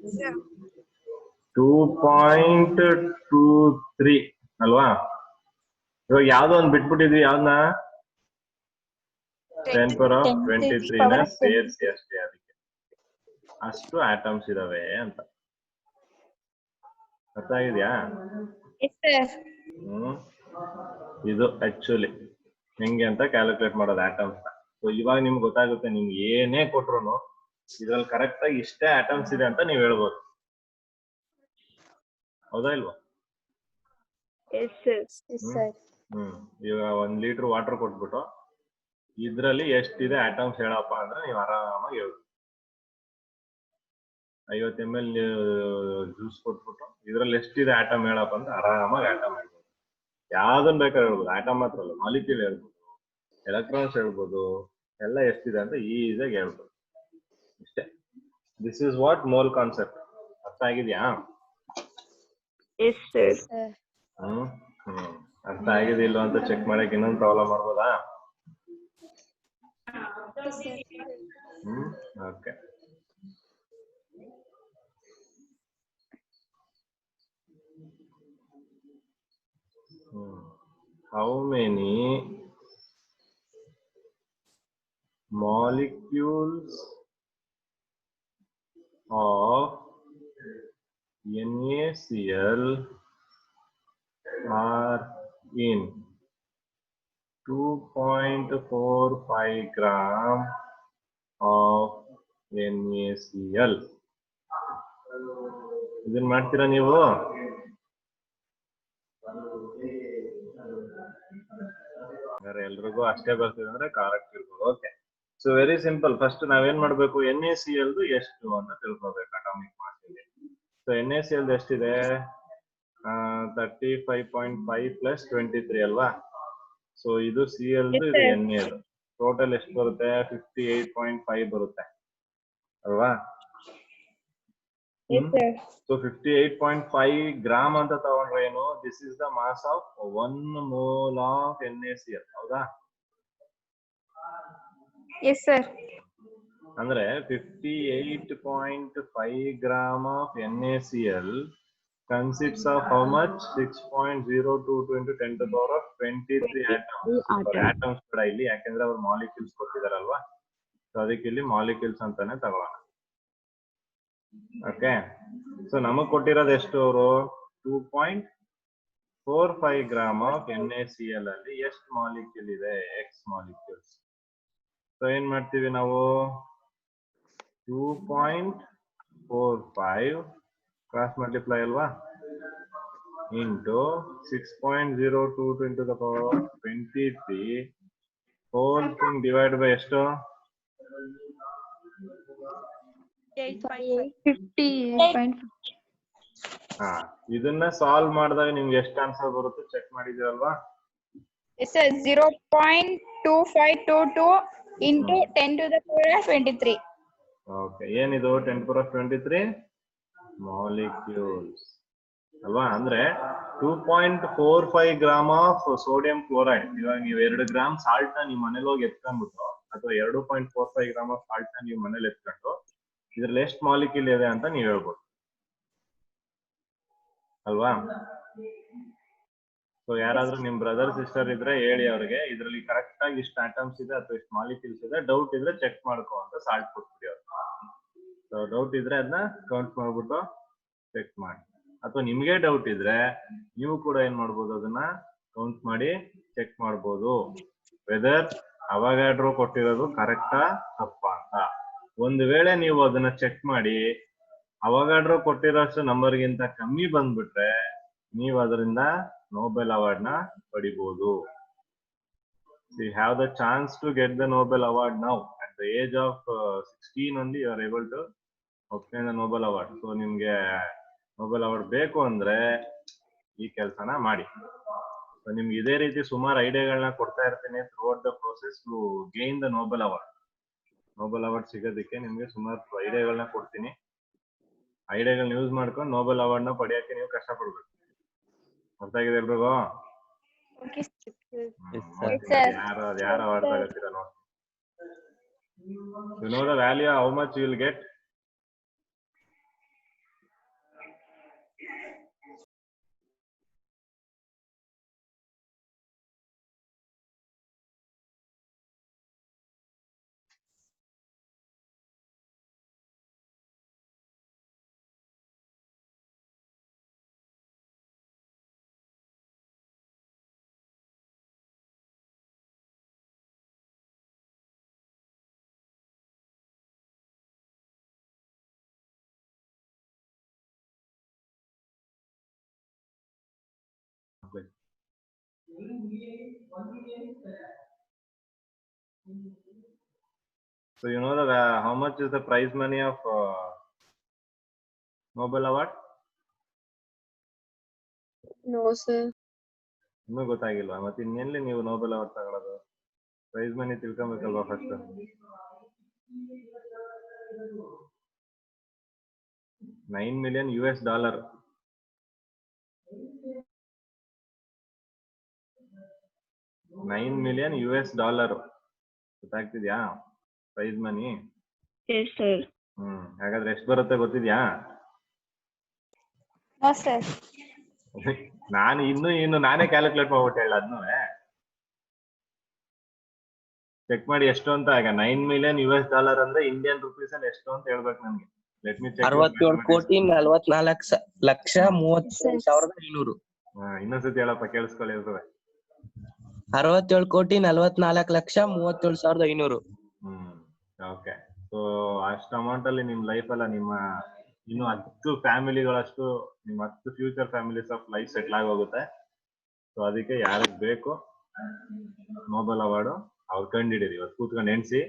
2.23 ಅಲ್ವಾ? ಇವಾಗ ಯಾವ್ದೋ ಒಂದು ಬಿಟ್ಬಿಟ್ಟಿದ್ವಿ, ಯಾವ್ದನ್ನ 10⁻23 ನ ಸೇರಿಸಿ ಅಷ್ಟೇ, ಅದಕ್ಕೆ ಅಷ್ಟು ಆಟಮ್ಸ್ ಇದಾವೆ ಅಂತ. ಅರ್ಥ ಆಗಿದ್ಯಾ? ಇದು ಆಕ್ಚುಲಿ ಹೆಂಗೆ ಅಂತ ಕ್ಯಾಲ್ಕುಲೇಟ್ ಮಾಡೋದು ಆಟಮ್ಸ್. ಸೊ ಇವಾಗ ನಿಮ್ಗೆ ಗೊತ್ತಾಗುತ್ತೆ, ನಿಮ್ಗೆ ಏನೇ ಕೊಟ್ರು ಇದ್ರಲ್ಲಿ ಕರೆಕ್ಟ್ ಆಗಿ ಇಷ್ಟೇ ಆಟಮ್ಸ್ ಇದೆ ಅಂತ ನೀವ್ ಹೇಳ್ಬೋದು. ಹೌದಾ ಇಲ್ವಾ? ಇವಾಗ 1 ಲೀಟರ್ ವಾಟರ್ ಕೊಟ್ಬಿಟ್ಟು ಇದ್ರಲ್ಲಿ ಎಷ್ಟಿದೆ ಆಟಮ್ಸ್ ಹೇಳಪ್ಪ ಅಂದ್ರೆ ನೀವು ಆರಾಮಾಗಿ ಹೇಳ್ಬೋದು. 50 ml ಜ್ಯೂಸ್ ಕೊಟ್ಬಿಟ್ಟು ಇದ್ರಲ್ಲಿ ಎಷ್ಟಿದೆ ಆಟಮ್ ಹೇಳಪ್ಪ ಅಂದ್ರೆ ಆರಾಮಾಗಿ ಆಟಮ್ ಹೇಳ್ಬೋದು. ಯಾವ್ದನ್ ಬೇಕಾದ್ರೆ ಹೇಳ್ಬೋದು, ಆಟಮ್ ಮಾತ್ರ ಅಲ್ಲ, ಮಾಲಿಕ್ಯೂಲ್ ಹೇಳ್ಬೋದು, ಎಲೆಕ್ಟ್ರಾನ್ಸ್ ಹೇಳ್ಬೋದು, ಎಲ್ಲ ಎಷ್ಟಿದೆ ಅಂತ ಈಸಿಯಾಗಿ ಹೇಳ್ಬೋದು. ಇಷ್ಟೇ. This is what mole concept. ಅರ್ಥ ಆಗಿದ್ಯಾ? ಅರ್ಥ ಆಗಿದಿಲ್ಲ ಅಂತ ಚೆಕ್ ಮಾಡಕ್ ಇನ್ನೊಂದು ಪ್ರಾಬ್ಲಮ್ ಮಾಡ್ಬೋದಾ? Okay. How many molecules of NaCl are in 2.45 gram of NaCl? ಇದನ್ನ ಮಾಡ್ತೀರಾ ನೀವು? ಎಲ್ರಿಗೂ ಅಷ್ಟೇ ಬರ್ತಿದೆ ಅಂದ್ರೆ ಕರೆಕ್ಟ್ ಇರ್ಬೋದು. Okay, so very simple. First ನಾವೇನ್ ಮಾಡ್ಬೇಕು, NaCl ಎಷ್ಟು ಅಂತ ತಿಳ್ಕೊಬೇಕು ಅಟಾಮಿಕ್ ಮಾಸ್ ಅಲ್ಲಿ. ಸೊ NaCl ಎಷ್ಟಿದೆ? 35.5 + 23 ಅಲ್ವಾ? ಸೊ ಇದು Cl, ಇದು Na. ಟೋಟಲ್ ಎಷ್ಟು ಬರುತ್ತೆ? 58.5 ಬರುತ್ತೆ ಅಲ್ವಾ? ಸೊ 58.5 ಗ್ರಾಮ್ ಅಂತ ತಗೊಂಡ್ರೆ ಏನು? This is the mass of 1 mole of NaCl. ಹೌದಾ? Yes sir. ಅಂದ್ರೆ 58.5 gram of NaCl consists of how much? 6.022 into 10⁻23 atoms ಕೂಡ ಇಲ್ಲಿ, ಯಾಕೆಂದ್ರೆ ಅವ್ರು ಮಾಲಿಕ್ಯೂಲ್ಸ್ ಕೊಟ್ಟಿದಾರಲ್ವಾ, ಸೊ ಅದಕ್ಕೆ ಇಲ್ಲಿ ಮಾಲಿಕ್ಯೂಲ್ಸ್ ಅಂತಾನೆ ತಗೊಳ್ಳೋಣ. ಓಕೆ, ಸೊ ನಮಗ್ ಕೊಟ್ಟಿರೋದು ಎಷ್ಟು? ಅವರು 2.45 ಗ್ರಾಮ್ ಆಫ್ NaCl ಅಲ್ಲಿ ಎಷ್ಟು ಮಾಲಿಕ್ಯೂಲ್ ಇದೆ? X molecules. ಸೊ ಏನ್ ಮಾಡ್ತೀವಿ ನಾವು? 2.45 ಕ್ರಾಸ್ ಮಲ್ಟಿಪ್ಲೈ ಅಲ್ವಾ, into 6.022 into the power of 23 whole thing divided by ಎಷ್ಟು? 58.5. ಇದನ್ನ ಸಾಲ್ವ್ ಮಾಡಿದಾಗ ನಿಮ್ಗೆ ಎಷ್ಟು ಆನ್ಸರ್ ಬರುತ್ತೆ ಚೆಕ್ ಮಾಡಿದಿರಲ್ವಾ? Yes sir. 0.2522 into 10⁻23. ಓಕೆ, ಏನಿದು 10⁻23? ಮಾಲಿಕ್ಯೂಲ್ಸ್ ಅಲ್ವಾ? ಅಂದ್ರೆ 2.45 ಗ್ರಾಮ್ ಆಫ್ ಸೋಡಿಯಂ ಕ್ಲೋರೈಡ್. ಇವಾಗ ನೀವು 2 ಗ್ರಾಮ್ ಸಾಲ್ಟ್ ನ ನಿಮ್ ಮನೇಲಿ ಹೋಗಿ ಎತ್ಕೊಂಡ್ಬಿಟ್ಟು, ಅಥವಾ 2.45 ಗ್ರಾಮ್ ಆಫ್ ಸಾಲ್ಟ್ ನ ನೀವು ಮನೇಲಿ ಎತ್ಕೊಂಡು ಇದ್ರಲ್ಲಿ ಎಷ್ಟು ಮಾಲಿಕ್ಯೂಲ್ ಇದೆ ಅಂತ ನೀವ್ ಹೇಳ್ಬೋದು ಅಲ್ವಾ? ಸೊ ಯಾರಾದ್ರೂ ನಿಮ್ ಬ್ರದರ್ ಸಿಸ್ಟರ್ ಇದ್ರೆ ಹೇಳಿ ಅವ್ರಿಗೆ, ಇದ್ರಲ್ಲಿ ಕರೆಕ್ಟ್ ಆಗಿ ಇಷ್ಟು ಆಟಮ್ಸ್ ಇದೆ ಅಥವಾ ಇಷ್ಟು ಮಾಲಿಕ್ಯೂಲ್ಸ್ ಇದೆ, ಡೌಟ್ ಇದ್ರೆ ಚೆಕ್ ಮಾಡ್ಕೋ ಅಂತ ಸಾಲ್ಟ್ ಕೊಟ್ಬಿಡಿ ಅವ್ರು. ಸೊ ಡೌಟ್ ಇದ್ರೆ ಅದನ್ನ ಕೌಂಟ್ ಮಾಡ್ಬಿಟ್ಟು ಚೆಕ್ ಮಾಡಿ. ಅಥವಾ ನಿಮ್ಗೆ ಡೌಟ್ ಇದ್ರೆ ನೀವು ಕೂಡ ಏನ್ ಮಾಡ್ಬೋದು, ಅದನ್ನ ಕೌಂಟ್ ಮಾಡಿ ಚೆಕ್ ಮಾಡ್ಬೋದು ವೆದರ್ ಅವಗಾಡ್ರೋ ಕೊಟ್ಟಿರೋದು ಕರೆಕ್ಟಾ ತಪ್ಪಾ ಅಂತ. ಒಂದು ವೇಳೆ ನೀವು ಅದನ್ನ ಚೆಕ್ ಮಾಡಿ ಅವಗಾಡ್ರೋ ಕೊಟ್ಟಿರೋಷ್ಟು ನಂಬರ್ಗಿಂತ ಕಮ್ಮಿ ಬಂದ್ಬಿಟ್ರೆ ನೀವು ಅದರಿಂದ Nobel award ನ ಪಡಿಬಹುದು. So you have the chance to get the Nobel award now. At the age of 16 only you are able to obtain the Nobel award. So ನಿಮ್ಗೆ Nobel award ಬೇಕು ಅಂದ್ರೆ ಈ ಕೆಲಸನ ಮಾಡಿ. So ನಿಮ್ಗೆ ಇದೇ ರೀತಿ ಸುಮಾರು ಐಡಿಯಾಗಳನ್ನ ಕೊಡ್ತಾ ಇರ್ತೀನಿ throughout the process to gain the Nobel award. Nobel award ಸಿಗೋದಕ್ಕೆ ನಿಮ್ಗೆ ಸುಮಾರು ಐಡಿಯಾಗಳನ್ನ ಕೊಡ್ತೀನಿ. ಐಡಿಯಾಗಳನ್ನ ಯೂಸ್ ಮಾಡ್ಕೊಂಡು Nobel award ನ ಪಡೆಯಕ್ಕೆ ನೀವು ಕಷ್ಟ ಪಡ್ಬೇಕು. ಅರ್ಥ ಆಗಿದೆ ಎಲ್ರಿಗೂ? ಯಾರು ಅವಾರ್ಡ್ ತಗೋತೀರಾ ನೋಡಿ. You know the value how much you will get? please. So you know how much is the prize money of Nobel Award? No, sir. ಇನ್ನೂ ಗೊತ್ತಾಗಿಲ್ವಾ? ಮತ್ತೆ ಇನ್ನೆಲ್ಲಿ ನೀವು ನೋಬೆಲ್ ಅವಾರ್ಡ್ ತಗೊಳ್ಳೋದು? ಪ್ರೈಸ್ ಮನಿ ತಿಳ್ಕೊಬೇಕಲ್ವಾ ಫಸ್ಟ್. $9 million. $9 million ಗೊತ್ತಾಗ್ತಿದ್ಯಾ prize money? Yes, sir. ಹಾಗಾದ್ರೆ ಎಷ್ಟು ಬರುತ್ತೆ ಗೊತ್ತಿದ್ಯಾ? No, sir. ನಾನು ನಾನೇ ಕ್ಯಾಲ್ಕುಲೇಟ್ ಮಾಡ್ಬಿಟ್ಟು ಹೇಳ ಅದನ್ನು ಚೆಕ್ ಮಾಡಿ ಎಷ್ಟು ಅಂತ. ಈಗ $9 million ಅಂದ್ರೆ ಇಂಡಿಯನ್ ರುಪೀಸ್ ಅಲ್ಲಿ ಎಷ್ಟು ಅಂತ ಹೇಳ್ಬೇಕು ನನ್ಗೆ. Let me check. 67,44,33,500. ಇನ್ನೊಂದ್ಸತಿ ಹೇಳಪ್ಪ, ಕೇಳಿಸ್ಕೊಳ್ಳಿ ಇರ್ತದೆ. 67,44,33,500. ಓಕೆ. ಸೊ ಅಷ್ಟು ಅಮೌಂಟ್ ಅಲ್ಲಿ ನಿಮ್ ಲೈಫ್ ಅಲ್ಲ, ನಿಮ್ಮ ಇನ್ನು 10 ಫ್ಯಾಮಿಲಿಗಳಷ್ಟು, ನಿಮ್ಮ 10 future families of life settle ಆಗೋಗುತ್ತೆ. ಸೊ ಅದಕ್ಕೆ ಯಾರಿಗೆ ಬೇಕು ನೋಬೆಲ್ ಅವಾರ್ಡು ಅವ್ರು ಕಂಡಿಡೀರಿ. ಇವತ್ತು ಕೂತ್ಕೊಂಡು ಎಣ್ಸಿ,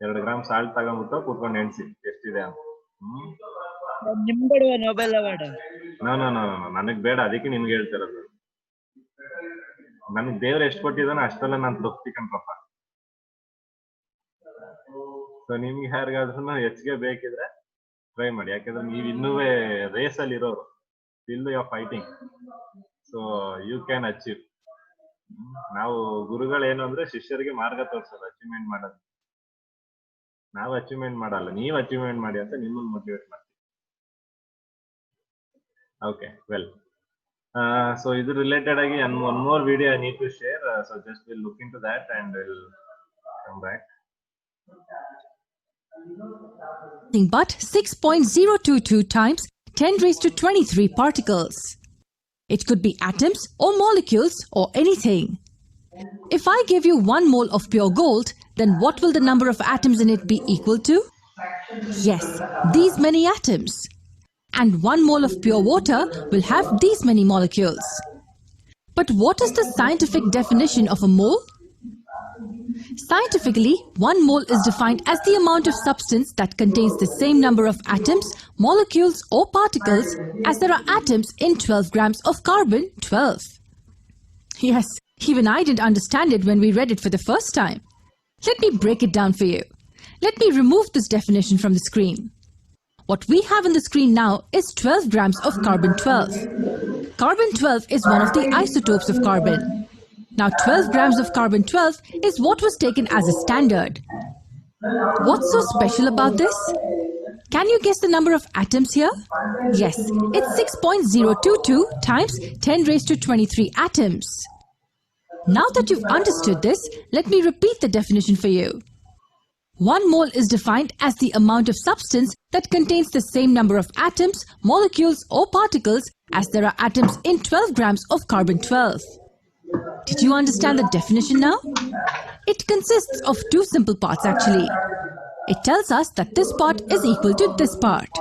2 ಗ್ರಾಮ್ ಸಾಲ್ಟ್ ತಗೊಂಡ್ಬಿಟ್ಟು ಕೂತ್ಕೊಂಡು ಎಣ್ಸಿ ಎಷ್ಟಿದೆ ಅಂತ. ನೋಬೆಲ್ ಅವಾರ್ಡ್ ನನಗ್ ಬೇಡ, ಅದಕ್ಕೆ ನಿಮ್ಗೆ ಹೇಳ್ತಿರೋದು. ನನಗ್ ದೇವ್ರ ಎಷ್ಟು ಕೊಟ್ಟಿದಾನೋ ಅಷ್ಟೆಲ್ಲ ನಾನು ತೃಪ್ತಿಕಂಡ್ರಪ್ಪ. ಸೊ ನಿಮ್ಗೆ ಯಾರಿಗಾದ್ರೂ ಹೆಚ್ಚಿಗೆ ಬೇಕಿದ್ರೆ ಟ್ರೈ ಮಾಡಿ, ಯಾಕಂದ್ರೆ ನೀವು ಇನ್ನೂ ರೇಸ್ ಅಲ್ಲಿ ಇರೋರು, still you are fighting. So you can achieve. ನಾವು ಗುರುಗಳೇನು ಅಂದ್ರೆ ಶಿಷ್ಯರಿಗೆ ಮಾರ್ಗ ತೋರಿಸೋದು, ಅಚೀವ್ಮೆಂಟ್ ಮಾಡೋದು. ನಾವು ಅಚೀವ್ಮೆಂಟ್ ಮಾಡಲ್ಲ, ನೀವು ಅಚೀವ್ಮೆಂಟ್ ಮಾಡಿ ಅಂತ ನಿಮ್ಮನ್ನು ಮೋಟಿವೇಟ್ ಮಾಡ್ತೀವಿ. Okay, well. So ಇದು ರಿಲೇಟೆಡ್ ಆಗಿ one more video I need to share. So just we'll look into that and we'll come back. Nothing but 6.022 times 10 raised to 23 particles. It could be atoms or molecules or anything. If I give you 1 mole of pure gold, then what will the number of atoms in it be equal to? Yes, these many atoms. And 1 mole of pure water will have these many molecules. But what is the scientific definition of a mole? Scientifically, 1 mole is defined as the amount of substance that contains the same number of atoms, molecules or particles as there are atoms in 12 grams of carbon-12. Yes, even I didn't understand it when we read it for the first time. Let me break it down for you. Let me remove this definition from the screen. What we have on the screen now is 12 grams of carbon-12. Carbon-12 is one of the isotopes of carbon. Now 12 grams of carbon-12 is what was taken as a standard. What's so special about this? Can you guess the number of atoms here? Yes, it's 6.022 times 10 raised to 23 atoms. Now that you've understood this, let me repeat the definition for you. 1 mole is defined as the amount of substance that contains the same number of atoms, molecules or particles as there are atoms in 12 grams of carbon-12. Did you understand the definition now? It consists of 2 simple parts actually. It tells us that this part is equal to this part.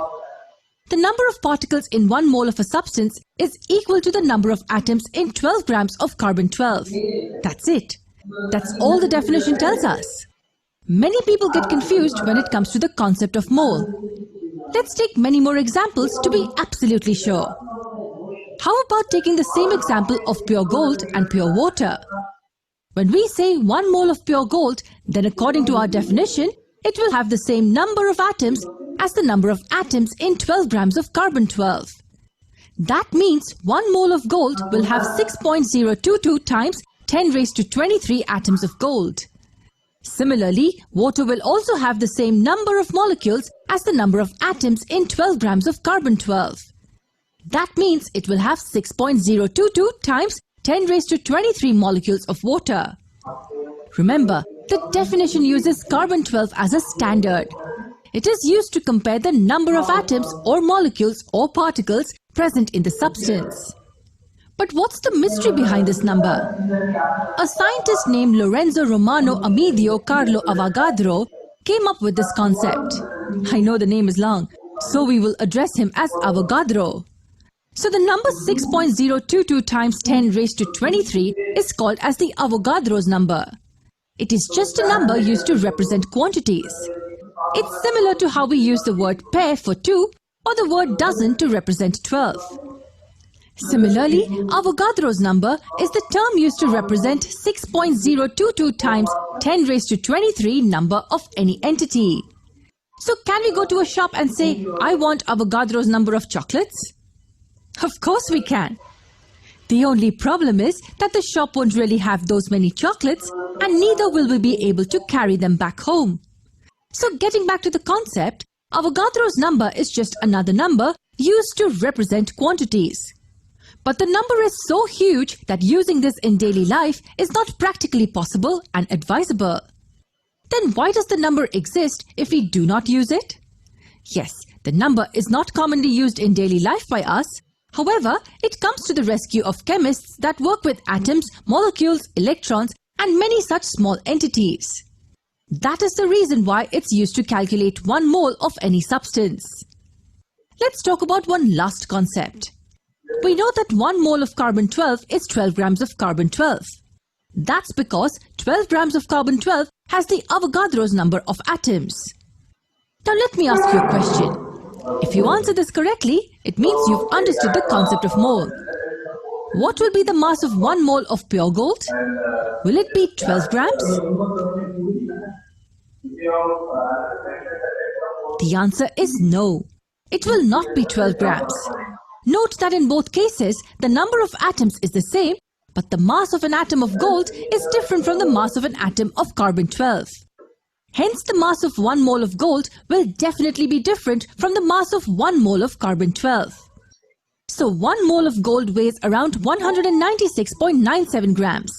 The number of particles in 1 mole of a substance is equal to the number of atoms in 12 grams of carbon-12. That's it. That's all the definition tells us. Many people get confused when it comes to the concept of mole. Let's take many more examples to be absolutely sure. How about taking the same example of pure gold and pure water? When we say 1 mole of pure gold, then according to our definition, it will have the same number of atoms as the number of atoms in 12 grams of carbon-12. That means 1 mole of gold will have 6.022 times 10 raised to 23 atoms of gold. Similarly, water will also have the same number of molecules as the number of atoms in 12 grams of carbon-12. That means it will have 6.022 times 10 raised to 23 molecules of water. Remember, the definition uses carbon-12 as a standard. It is used to compare the number of atoms or molecules or particles present in the substance. But what's the mystery behind this number? A scientist named Lorenzo Romano Amedeo Carlo Avogadro came up with this concept. I know the name is long, so we will address him as Avogadro. So the number 6.022 times 10 raised to 23 is called as the Avogadro's number. It is just a number used to represent quantities. It's similar to how we use the word pair for 2 or the word dozen to represent 12. Similarly, Avogadro's number is the term used to represent 6.022 times 10 raised to 23 number of any entity. So can we go to a shop and say, I want Avogadro's number of chocolates? Of course we can. The only problem is that the shop won't really have those many chocolates and neither will we be able to carry them back home. So getting back to the concept, Avogadro's number is just another number used to represent quantities. But the number is so huge that using this in daily life is not practically possible and advisable. Then why does the number exist if we do not use it? Yes, the number is not commonly used in daily life by us. However, it comes to the rescue of chemists that work with atoms, molecules, electrons, and many such small entities. That is the reason why it's used to calculate 1 mole of any substance. Let's talk about one last concept. We know that 1 mole of carbon-12 is 12 grams of carbon-12. That's because 12 grams of carbon-12 has the Avogadro's number of atoms. Now let me ask you a question. If you answer this correctly, it means you've understood the concept of mole. What will be the mass of 1 mole of pure gold? Will it be 12 grams? The answer is no. It will not be 12 grams. Note that in both cases, the number of atoms is the same, but the mass of an atom of gold is different from the mass of an atom of carbon-12. Hence, the mass of 1 mole of gold will definitely be different from the mass of 1 mole of carbon-12. So 1 mole of gold weighs around 196.97 grams.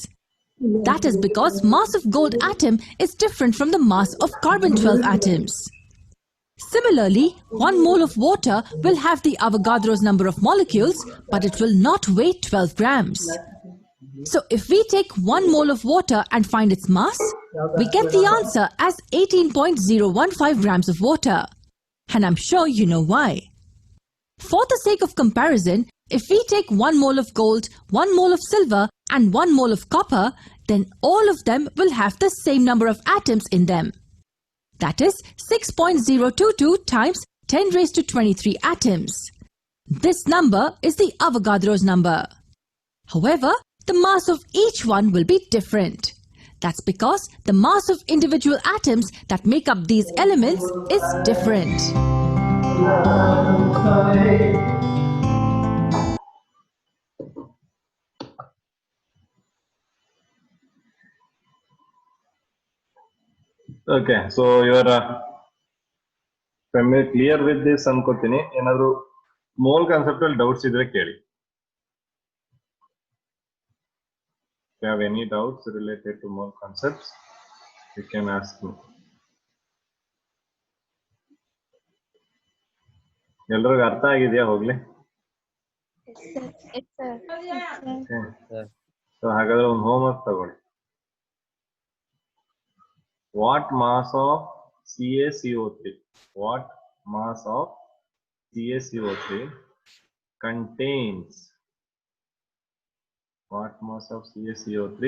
That is because mass of gold atom is different from the mass of carbon-12 atoms. Similarly, 1 mole of water will have the Avogadro's number of molecules, but it will not weigh 12 grams. So if we take 1 mole of water and find its mass, we get the answer as 18.015 grams of water. And I'm sure you know why. For the sake of comparison, if we take 1 mole of gold, 1 mole of silver and 1 mole of copper, then all of them will have the same number of atoms in them. That is 6.022 times 10 raised to 23 atoms. This number is the Avogadro's number. However, the mass of each one will be different. That's because the mass of individual atoms that make up these elements is different. Okay, so you are clear with this ಅನ್ಕೋತೀನಿ. ಏನಾದ್ರು mole concept ಅಲ್ಲಿ doubts ಇದ್ರೆ ಕೇಳಿ. If you have any doubts related to mole concepts, you can ask me. ಎಲ್ರಿಗೂ ಅರ್ಥ ಆಗಿದೆಯಾ ಹೋಗ್ಲಿ? Yes, sir. So ಹಾಗಾದ್ರೆ ಒಂದು ಹೋಮ್ವರ್ಕ್ ತಗೊಳ್ಳಿ. What mass of CaCO3? What mass of CaCO3 contains? What mass of CaCO3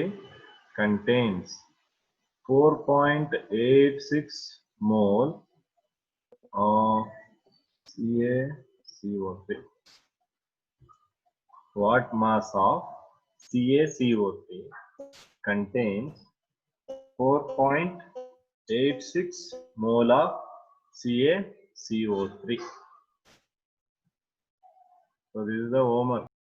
contains 4.86 mole of CaCO3? What mass of CaCO3 contains 4.86 mole of CaCO3? So this is the homework.